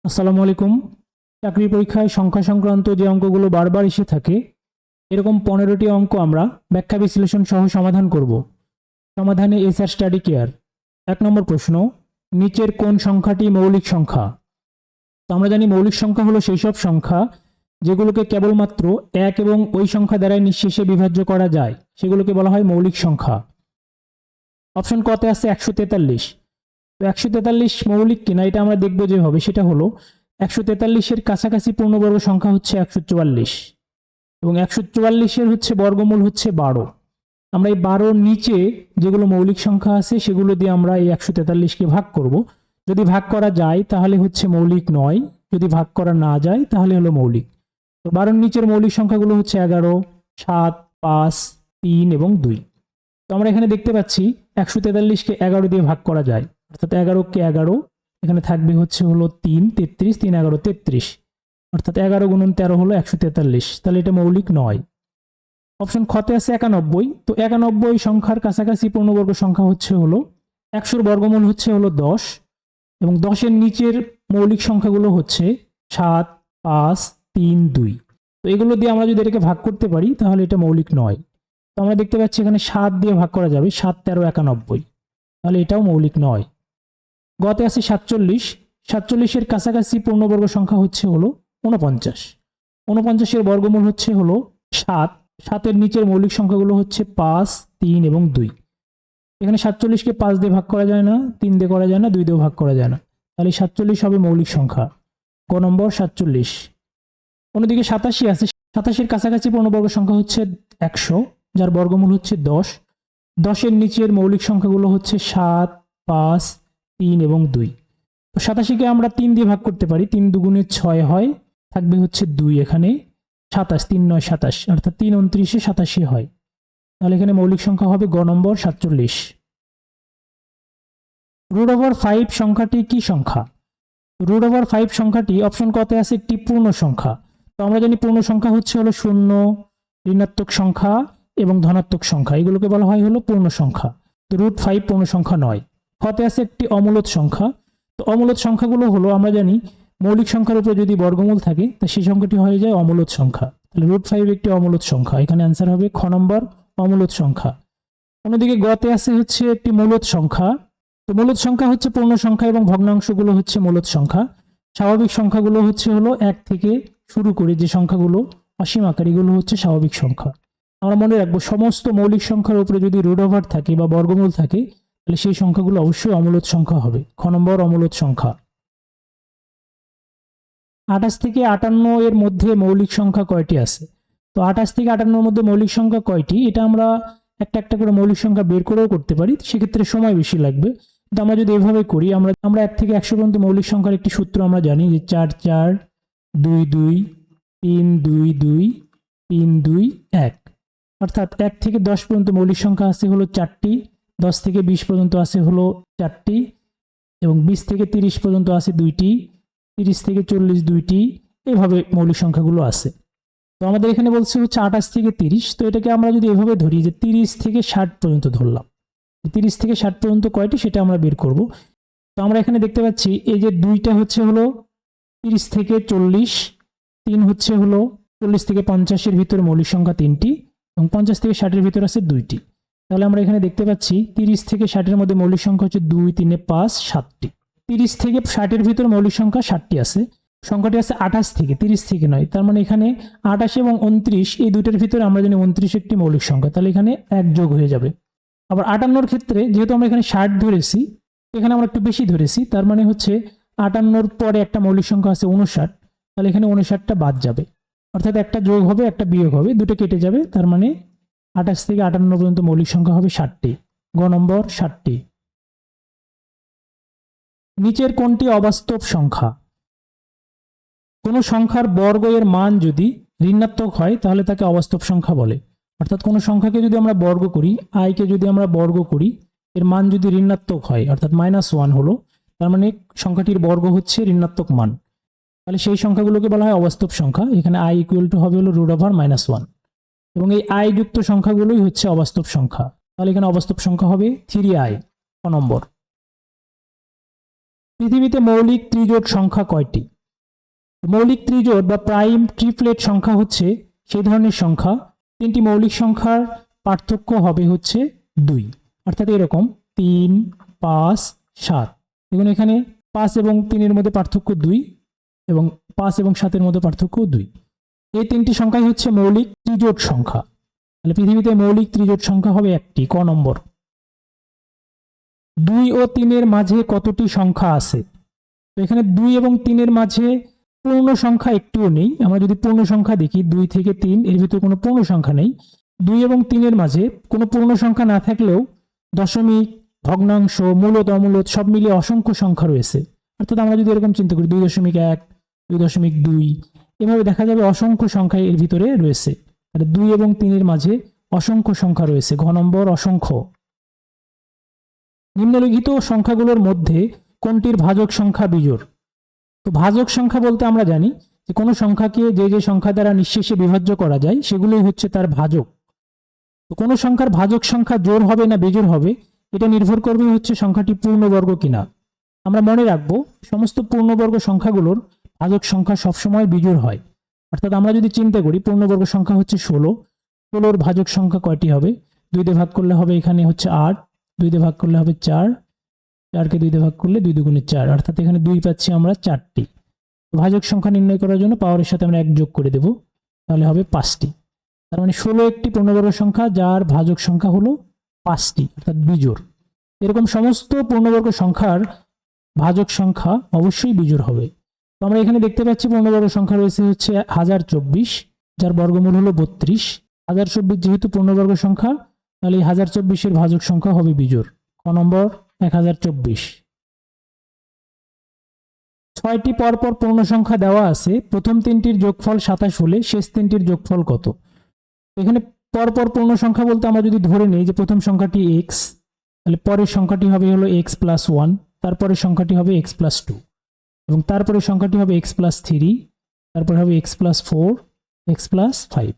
আসসালামু আলাইকুম। চাকরি পরীক্ষায় সংখ্যা সংক্রান্ত যে অঙ্কগুলো বারবার এসে থাকে, এরকম 15টি অঙ্ক আমরা ব্যাখ্যা বিশ্লেষণ সহ সমাধান করব। সমাধানে এসআর স্টাডি কেয়ার। 1 নম্বর প্রশ্ন, নিচের কোন সংখ্যাটি মৌলিক সংখ্যা? তো আমরা জানি মৌলিক সংখ্যা হলো সেই সব সংখ্যা যেগুলোকে কেবলমাত্র এক এবং ওই সংখ্যা দ্বারাই নিঃশেষে বিভাজ্য করা যায়, সেগুলোকে বলা হয় মৌলিক সংখ্যা। অপশন কতে আছে 143। তো 143 মৌলিক কিনা এটা আমরা দেখব যেভাবে, সেটা হলো 143-এর কাছাকাছি পূর্ণবর্গ সংখ্যা হচ্ছে 144 এবং 144-এর হচ্ছে বর্গমূল হচ্ছে 12। আমরা এই 12-র নিচে যেগুলো মৌলিক সংখ্যা আছে সেগুলো দিয়ে আমরা এই 143-কে ভাগ করব। যদি ভাগ করা যায় তাহলে হচ্ছে মৌলিক নয়, যদি ভাগ করা না যায় তাহলে হলো মৌলিক। তো 12-র নিচের মৌলিক সংখ্যাগুলো হচ্ছে 11, 7, 5, 3 এবং 2। তো আমরা এখানে দেখতে পাচ্ছি 143-কে 11 দিয়ে ভাগ করা যায়, অর্থাৎ 11-কে 11, এখানে থাকবে হচ্ছে হলো 3, 33, 3 11 33, অর্থাৎ 11 গুণন 13 হলো 143, তাহলে এটা মৌলিক নয়। অপশন খতে আছে 91। তো 91 সংখ্যার কাছাকাছি পূর্ণবর্গ সংখ্যা হচ্ছে হলো 100-র বর্গমূল হচ্ছে হলো 10 এবং 10-এর নিচের মৌলিক সংখ্যাগুলো হচ্ছে 7, 5, 3, 2। তো এগুলো দিয়ে আমরা যদি এটাকে ভাগ করতে পারি তাহলে এটা মৌলিক নয়। তো আমরা দেখতে পাচ্ছি এখানে 7 দিয়ে ভাগ করা যাবে, 7, 13, 91, তাহলে এটাও মৌলিক নয়। গতে আছে 47। 47-এর কাছাকাছি পূর্ণবর্গ সংখ্যা হচ্ছে হলো 49। 49-এর বর্গমূল হচ্ছে হলো 7। 7-এর নিচের মৌলিক সংখ্যাগুলো হচ্ছে 5, 3 এবং 2। এখানে 47-কে 5 দিয়ে ভাগ করা যায় না, 3 দিয়ে করা যায় না, 2 দিয়েও ভাগ করা যায় না, তাহলে 47 হবে মৌলিক সংখ্যা। ক নম্বর 47। অন্যদিকে 87 আছে। 87-এর কাছাকাছি পূর্ণবর্গ সংখ্যা হচ্ছে 100, যার বর্গমূল হচ্ছে 10। 10-এর নিচের মৌলিক সংখ্যাগুলো হচ্ছে 7, 5, 3 এবং 2। তো 87-কে আমরা 3 দিয়ে ভাগ করতে পারি, 3 দুগুণে 6 হয়, থাকবে হচ্ছে 2 এখানে, 27, 3 9 27, অর্থাৎ 3 29-এ 87 হয়, তাহলে এখানে মৌলিক সংখ্যা হবে গ নম্বর 47। √5 সংখ্যাটি কি সংখ্যা? √5 সংখ্যাটি অপশন কতে আছে একটি পূর্ণ সংখ্যা। তো আমরা জানি পূর্ণ সংখ্যা হচ্ছে হলো শূন্য, ঋণাত্মক সংখ্যা এবং ধনাত্মক সংখ্যা, এগুলোকে বলা হয় হলো পূর্ণ সংখ্যা। তো √5 পূর্ণ সংখ্যা নয়। কতে আছে একটি অমূলদ সংখ্যা। তো অমূলদ সংখ্যাগুলো হলো, আমরা জানি মৌলিক সংখ্যার উপরে যদি বর্গমূল থাকে তা সেই সংখ্যাটি হয়ে যায় অমূলদ সংখ্যা, তাহলে √5 একটি অমূলদ সংখ্যা, এখানে অ্যান্সার হবে খ নম্বর অমূলদ সংখ্যা। অন্যদিকে গতে আছে হচ্ছে একটি মূলদ সংখ্যা। তো মূলদ সংখ্যা হচ্ছে পূর্ণ সংখ্যা এবং ভগ্নাংশগুলো হচ্ছে মূলদ সংখ্যা। স্বাভাবিক সংখ্যাগুলো হচ্ছে হলো 1 থেকে শুরু করে যে সংখ্যাগুলো অসীম আকার, এগুলো হচ্ছে স্বাভাবিক সংখ্যা। আমরা মনে রাখবো সমস্ত মৌলিক সংখ্যার উপরে যদি √ওভার থাকে বা বর্গমূল থাকে তাহলে সেই সংখ্যাগুলো অবশ্যই অমূলদ সংখ্যা হবে, খ নম্বর অমূলদ সংখ্যা। 28 থেকে 58 এর মধ্যে মৌলিক সংখ্যা কয়টি আছে? তো 28 থেকে 58 এর মধ্যে মৌলিক সংখ্যা কয়টি, এটা আমরা একটা একটা করে মৌলিক সংখ্যা বের করেও করতে পারি, সেক্ষেত্রে সময় বেশি লাগবে। কিন্তু আমরা যদি এভাবে করি, আমরা 1 থেকে 100 পর্যন্ত মৌলিক সংখ্যার একটি সূত্র আমরা জানি যে 4 4 2 2 3 2 2 3 2 1, অর্থাৎ 1 থেকে 10 পর্যন্ত মৌলিক সংখ্যা আছে হলো 4টি, 10 থেকে 20 পর্যন্ত আছে হলো 4টি এবং 20 থেকে 30 পর্যন্ত আছে 2টি, 30 থেকে 40 2টি, এইভাবে মৌলিক সংখ্যাগুলো আছে। তো আমাদের এখানে বলছে হচ্ছে 28 থেকে 30। তো এটাকে আমরা যদি এভাবে ধরি যে 30 থেকে 60 পর্যন্ত ধরলাম, 30 থেকে 60 পর্যন্ত কয়টি সেটা আমরা বের করব। তো আমরা এখানে দেখতে পাচ্ছি এই যে 2টা হচ্ছে হলো 30 থেকে 40, 3 হচ্ছে হলো 40 থেকে 50-এর ভিতরে মৌলিক সংখ্যা 3টি এবং 50 থেকে 60-এর ভিতরে আছে 2টি। তাহলে আমরা এখানে দেখতে পাচ্ছি 30 থেকে 60-এর মধ্যে মৌলিক সংখ্যা হচ্ছে 2 3 5 7টি। 30 থেকে 60-এর ভিতরে মৌলিক সংখ্যা 60টি আছে, সংখ্যাটি আছে 28 থেকে, 30 থেকে নয়। তার মানে এখানে 28 এবং 29 এই দুইটার ভিতরে আমরা জানি 29 একটি মৌলিক সংখ্যা, তাহলে এখানে 1 যোগ হয়ে যাবে। আবার 58-র ক্ষেত্রে যেহেতু আমরা এখানে 60 ধরেছি, এখানে আমরা একটু বেশি ধরেছি, তার মানে হচ্ছে 58-র পরে একটা মৌলিক সংখ্যা আছে 59, তাহলে এখানে 59টা বাদ যাবে, অর্থাৎ একটা যোগ হবে একটা বিয়োগ হবে, দুটো কেটে যাবে, তার মানে 28 থেকে 58 পর্যন্ত মৌলিক সংখ্যা হবে 60টি, গ নম্বর 60টি। নিচের কোনটি অবাস্তব সংখ্যা? কোনো সংখ্যার বর্গ এর মান যদি ঋণাত্মক হয় তাহলে তাকে অবাস্তব সংখ্যা বলে। অর্থাৎ কোনো সংখ্যাকে যদি আমরা বর্গ করি, আইকে যদি আমরা বর্গ করি, এর মান যদি ঋণাত্মক হয় অর্থাৎ -1 হলো, তার মানে সংখ্যাটির বর্গ হচ্ছে ঋণাত্মক মান, তাহলে সেই সংখ্যাগুলোকে বলা হয় অবাস্তব সংখ্যা। এখানে i ইকুয়াল টু হবে হলো √1 এবং এই i যুক্ত সংখ্যাগুলোই হচ্ছে অবাস্তব সংখ্যা, তাহলে এখানে অবাস্তব সংখ্যা হবে 3i, ক নম্বর। পৃথিবীতে মৌলিক ত্রিজোট সংখ্যা কয়টি? মৌলিক ত্রিজোড় বা প্রাইম ট্রিপলেট সংখ্যা হচ্ছে সেই ধরনের সংখ্যা, তিনটি মৌলিক সংখ্যার পার্থক্য হবে হচ্ছে 2, অর্থাৎ এরকম 3, 5, 7। দেখুন এখানে 5 এবং 3-এর মধ্যে পার্থক্য 2 এবং 5 এবং 7-এর মধ্যে পার্থক্য 2। এই তিনটি সংখ্যাই হচ্ছে মৌলিক ত্রিজোড় সংখ্যা। তাহলে পৃথিবীতে মৌলিক ত্রিজোড় সংখ্যা হবে একটি, ক নম্বর। 2 ও 3-এর মাঝে কতটি সংখ্যা আছে? তো এখানে 2 এবং 3-এর মাঝে পূর্ণ সংখ্যা একটিও নেই। আমরা যদি পূর্ণ সংখ্যা দেখি 2 থেকে 3, এর ভিতরে কোনো পূর্ণ সংখ্যা নেই। 2 এবং 3-এর মাঝে কোনো পূর্ণ সংখ্যা না থাকলেও দশমিক, ভগ্নাংশ, মূলদ, অমূলদ সব মিলিয়ে অসংখ্য সংখ্যা রয়েছে। অর্থাৎ আমরা যদি এরকম চিন্তা করি 2.1, 2.2, এভাবে দেখা যাবে অসংখ্য সংখ্যা এর ভিতরে রয়েছে। তাহলে 2 এবং 3-এর মাঝে অসংখ্য সংখ্যা রয়েছে, ঘ নম্বর অসংখ্য। নিম্নলিখিত সংখ্যাগুলোর মধ্যে কোনটির ভাজক সংখ্যা বিজোড়? তো ভাজক সংখ্যা বলতে আমরা জানি যে কোনো সংখ্যাকে যে যে সংখ্যা দ্বারা নিঃশেষে বিভাজ্য করা যায় সেগুলোই হচ্ছে তার ভাজক। তো কোনো সংখ্যার ভাজক সংখ্যা জোড় হবে না বিজোড় হবে এটা নির্ভর করবে হচ্ছে সংখ্যাটি পূর্ণবর্গ কিনা। আমরা মনে রাখবো সমস্ত পূর্ণবর্গ সংখ্যাগুলোর ভাজক সংখ্যা সবসময় বিজোড় হয়। অর্থাৎ আমরা যদি চিন্তা করি পূর্ণবর্গ সংখ্যা হচ্ছে 16, 16-র ভাজক সংখ্যা কয়টি হবে? 2 দিয়ে ভাগ করলে হবে এখানে হচ্ছে 8, 2 দিয়ে ভাগ করলে হবে 4, 4কে 2 দিয়ে ভাগ করলে 2 দুগুণে 4, অর্থাৎ এখানে 2 পাচ্ছি আমরা 4টি। ভাজক সংখ্যা নির্ণয় করার জন্য পাওয়ারের সাথে আমরা 1 যোগ করে দেব, তাহলে হবে 5টি। তার মানে 16 একটি পূর্ণবর্গ সংখ্যা যার ভাজক সংখ্যা হলো 5টি, অর্থাৎ বিজোড়। এরকম সমস্ত পূর্ণবর্গ সংখ্যার ভাজক সংখ্যা অবশ্যই বিজোড় হবে। তো আমরা এখানে দেখতে পাচ্ছি পূর্ণবর্গ সংখ্যা রয়েছে হচ্ছে 1024, যার বর্গমূল হলো 32। 1024 যেহেতু পূর্ণবর্গ সংখ্যা, তাহলে এই 1024-এর ভাজক সংখ্যা হবে বিজোড়, ক নম্বর 1024। 6টি পরপর পূর্ণ সংখ্যা দেওয়া আছে, প্রথম 3টির যোগফল 27 হলে শেষ 3টির যোগফল কত? এখানে পরপর পূর্ণ সংখ্যা বলতে আমরা যদি ধরে নিই যে প্রথম সংখ্যাটি x, তাহলে পরের সংখ্যাটি হবে হলো x + 1, তারপরের সংখ্যাটি হবে x + 2 এবং তারপরের সংখ্যাটি হবে x + 3, তারপরে হবে x + 4, x + 5।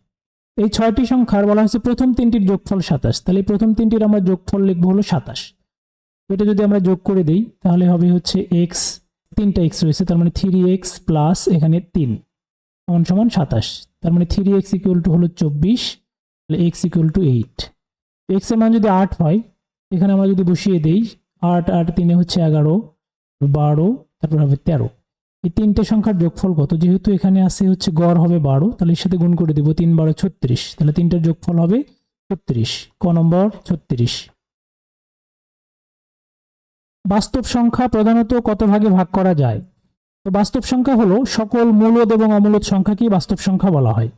এই 6টি সংখ্যার বলা হয়েছে প্রথম 3টির যোগফল 27, তাহলে প্রথম 3টির আমরা যোগফল লিখব হলো 27। এটা যদি আমরা যোগ করে দেই তাহলে হবে হচ্ছে x, 3টা x রয়েছে, তার মানে 3x প্লাস এখানে 3 সমান 27। তার মানে 3x হলো 24, তাহলে x 8। x এর মান যদি 8 হয় এখানে আমরা যদি বসিয়ে দেই 8 8 3 হচ্ছে 11, 12, তারপর হবে 13। এই তিনটে সংখ্যার যোগফল কত? যেহেতু এখানে আছে হচ্ছে গড় হবে 12, তাহলে এর সাথে গুণ করে দেব, 3 12 36, তাহলে তিনটার যোগফল হবে 36, ক নম্বর 36। বাস্তব সংখ্যা প্রধানত কত ভাগে ভাগ করা যায়? তো বাস্তব সংখ্যা হলো সকল মূলদ এবং অমূলদ সংখ্যাকেই বাস্তব সংখ্যা বলা হয়।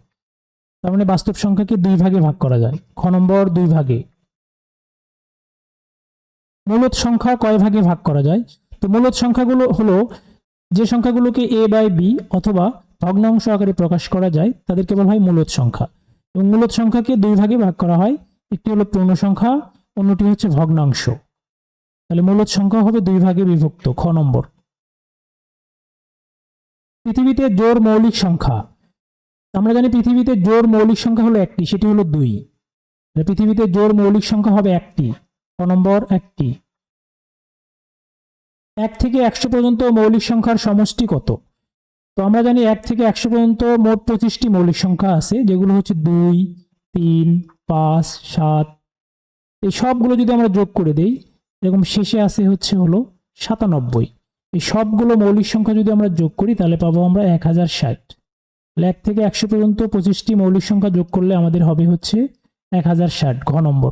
তার মানে বাস্তব সংখ্যাকে 2 ভাগে ভাগ করা যায়, খ নম্বর 2 ভাগে। মূলদ সংখ্যা কয় ভাগে ভাগ করা যায়? তো মূলদ সংখ্যাগুলো হলো যে সংখ্যাগুলোকে a/b অথবা ভগ্নাংশ আকারে প্রকাশ করা যায় তাদেরকে বলা হয় মূলদ সংখ্যা। এবং মূলদ সংখ্যাকে 2 ভাগে ভাগ করা হয়, একটি হলো পূর্ণ সংখ্যা, অন্যটি হচ্ছে ভগ্নাংশ। তাহলে মূলদ সংখ্যা হবে 2 ভাগে বিভক্ত, খ নম্বর। পৃথিবীতে জোড় মৌলিক সংখ্যা, আমরা জানি পৃথিবীতে জোড় মৌলিক সংখ্যা হলো একটি, সেটি হলো 2। পৃথিবীতে জোড় মৌলিক সংখ্যা হবে একটি, ক নম্বর 1টি। 1 থেকে 100 পর্যন্ত মৌলিক সংখ্যার সমষ্টি কত? তো আমরা জানি 1 থেকে 100 পর্যন্ত মোট 25টি মৌলিক সংখ্যা আছে, যেগুলো হচ্ছে 2, 3, 5, 7। এই সবগুলো যদি আমরা যোগ করে দেই এরকম শেষে আসে হচ্ছে হলো 97। এই সবগুলো মৌলিক সংখ্যা যদি আমরা যোগ করি তাহলে পাবো আমরা 1060। 1 থেকে 100 পর্যন্ত 25টি মৌলিক সংখ্যা যোগ করলে আমাদের হবে হচ্ছে 1060, ঘ নম্বর।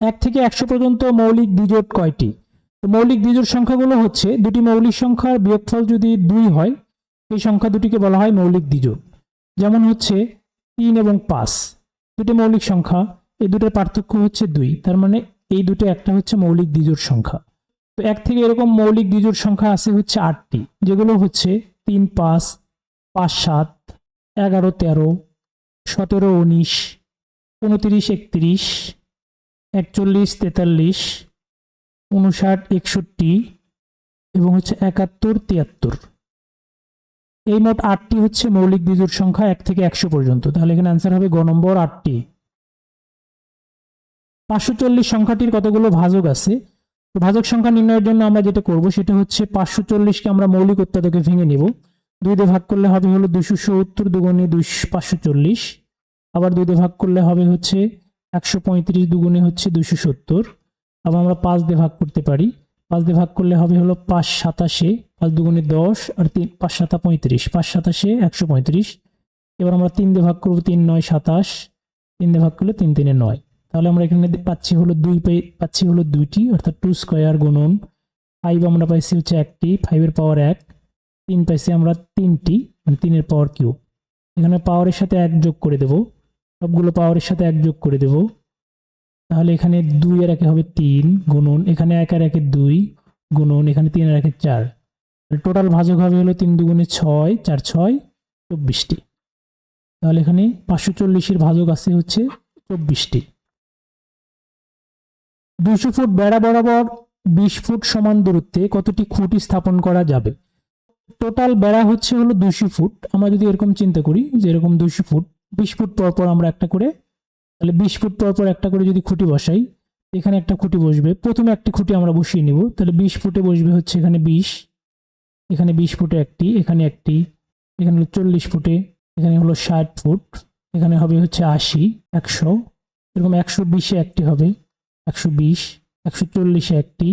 1 থেকে 100 পর্যন্ত মৌলিক বিজোড় কয়টি? তো মৌলিক বিজোড় সংখ্যাগুলো হচ্ছে দুটি মৌলিক সংখ্যার বিয়োগফল যদি 2 হয় এই সংখ্যা দুটিকে বলা হয় মৌলিক বিজোড়। যেমন হচ্ছে 3 এবং 5, দুটি মৌলিক সংখ্যা, এই দুটোর পার্থক্য হচ্ছে 2, তার মানে এই দুটো একটা হচ্ছে মৌলিক বিজোড় সংখ্যা। তো 1 থেকে এরকম মৌলিক বিজোড় সংখ্যা আছে হচ্ছে 8টি, যেগুলো হচ্ছে 3 5, 5 7, 11 13, 17 19, 29 31, 41 43, 59 61 এবং হচ্ছে 71 73। এই মোট 8টি হচ্ছে মৌলিক বিজোড় সংখ্যা 1 থেকে 100 পর্যন্ত। তাহলে এখানে आंसर হবে গ নম্বর 8টি। 540 সংখ্যাটির কতগুলো ভাজক আছে? তো ভাজক সংখ্যা নির্ণয়ের জন্য আমরা যেটা করব সেটা হচ্ছে 540কে আমরা মৌলিক উৎপাদকে ভেঙে নিব। 2 দিয়ে ভাগ করলে হবে হলো 270 দুগুণে 540, আবার 2 দিয়ে ভাগ করলে হবে হচ্ছে 135 দুগুণে হচ্ছে 270, আবার আমরা 5 দিয়ে ভাগ করতে পারি। 5 দিয়ে ভাগ করলে হবে হলো 5 27, 5 দুগুণে 10 আর 3 5 7 35, 5 27 135। এবার আমরা 3 দিয়ে ভাগ করব, 3 9 27, 3 দিয়ে ভাগ করলে 3 3 9। তাহলে আমরা এখানে পাচ্ছি হলো 2টি, অর্থাৎ 2 স্কয়ার গুণন 5 আমরা পাইছি হচ্ছে 1টি, 5 এর পাওয়ার 1, 3 পাইছি আমরা 3টি, মানে 3 এর পাওয়ার কিউব। এখানে পাওয়ারের সাথে 1 যোগ করে দেব, সবগুলো পাওয়ারের সাথে 1 যোগ করে দেব। তাহলে এখানে 2 এর 1 হবে 3 গুণন, এখানে 1 আর 1 2 গুণন, এখানে 3 আর 1 4। টোটাল ভাজক হবে হলো 3 দুগুণে 6, 4 6 24টি। তাহলে এখানে 540 ভাজক আছে হচ্ছে 24টি। 200 ফুট বেড়া বরাবর 20 ফুট সমান দূরত্বে কতটি খুঁটি স্থাপন করা যাবে? টোটাল বেড়া হচ্ছে হলো 200 ফুট। আমরা যদি এরকম চিন্তা করি যে এরকম 200 ফুট, 20 ফুট পর পর আমরা একটা করে, তাহলে 20 ফুট পর পর একটা করে যদি খুঁটি বসাই, এখানে একটা খুঁটি বসবে। প্রথমে একটি খুঁটি আমরা বসিয়ে নিব, তাহলে 20 ফুটে বসবে হচ্ছে এখানে 20, এখানে 20 ফুটে একটি, এখানে একটি, এখানে হলো 40 ফুটে, এখানে হলো 60 ফুট, এখানে হবে হচ্ছে 80, 100, এরকম 120-এ একটি হবে, 120, 140-এ একটি,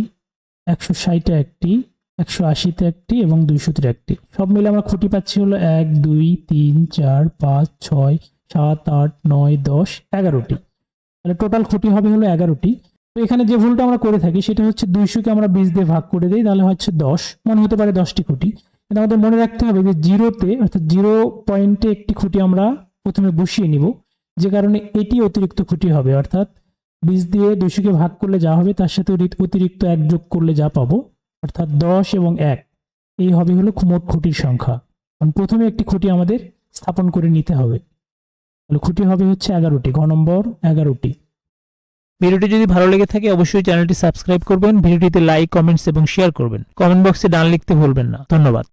160-এ একটি, 180-তে একটি এবং 200-তে একটি। সব মিলে আমরা খুঁটি পাচ্ছি হলো 1 2 3 4 5 6 7 8 9 10 11টি। তাহলে টোটাল খুঁটি হবে হলো 11টি। তো এখানে যে ভুলটা আমরা করে থাকি সেটা হচ্ছে 200-কে আমরা 20 দিয়ে ভাগ করে দিই, তাহলে হচ্ছে 10, মনে হতে পারে 10টি খুঁটি। কিন্তু আমাদের মনে রাখতে হবে যে জিরোতে, অর্থাৎ 0 পয়েন্টে একটি খুঁটি আমরা প্রথমে বসিয়ে নিব, যে কারণে এটি অতিরিক্ত খুঁটি হবে। অর্থাৎ 20 দিয়ে 200-কে ভাগ করলে যা হবে তার সাথে অতিরিক্ত 1 যোগ করলে যা পাবো, অর্থাৎ 10 এবং 1, এই হবে হলো মোট খুঁটির সংখ্যা। কারণ প্রথমে একটি খুঁটি আমাদের স্থাপন করে নিতে হবে। তাহলে খুঁটি হবে হচ্ছে 11টি, ঘ নম্বর 11টি। ভিডিওটি যদি ভালো লেগে থাকে অবশ্যই চ্যানেলটি সাবস্ক্রাইব করবেন, ভিডিওটিতে লাইক, কমেন্টস এবং শেয়ার করবেন। কমেন্ট বক্সে ডান লিখতে ভুলবেন না। ধন্যবাদ।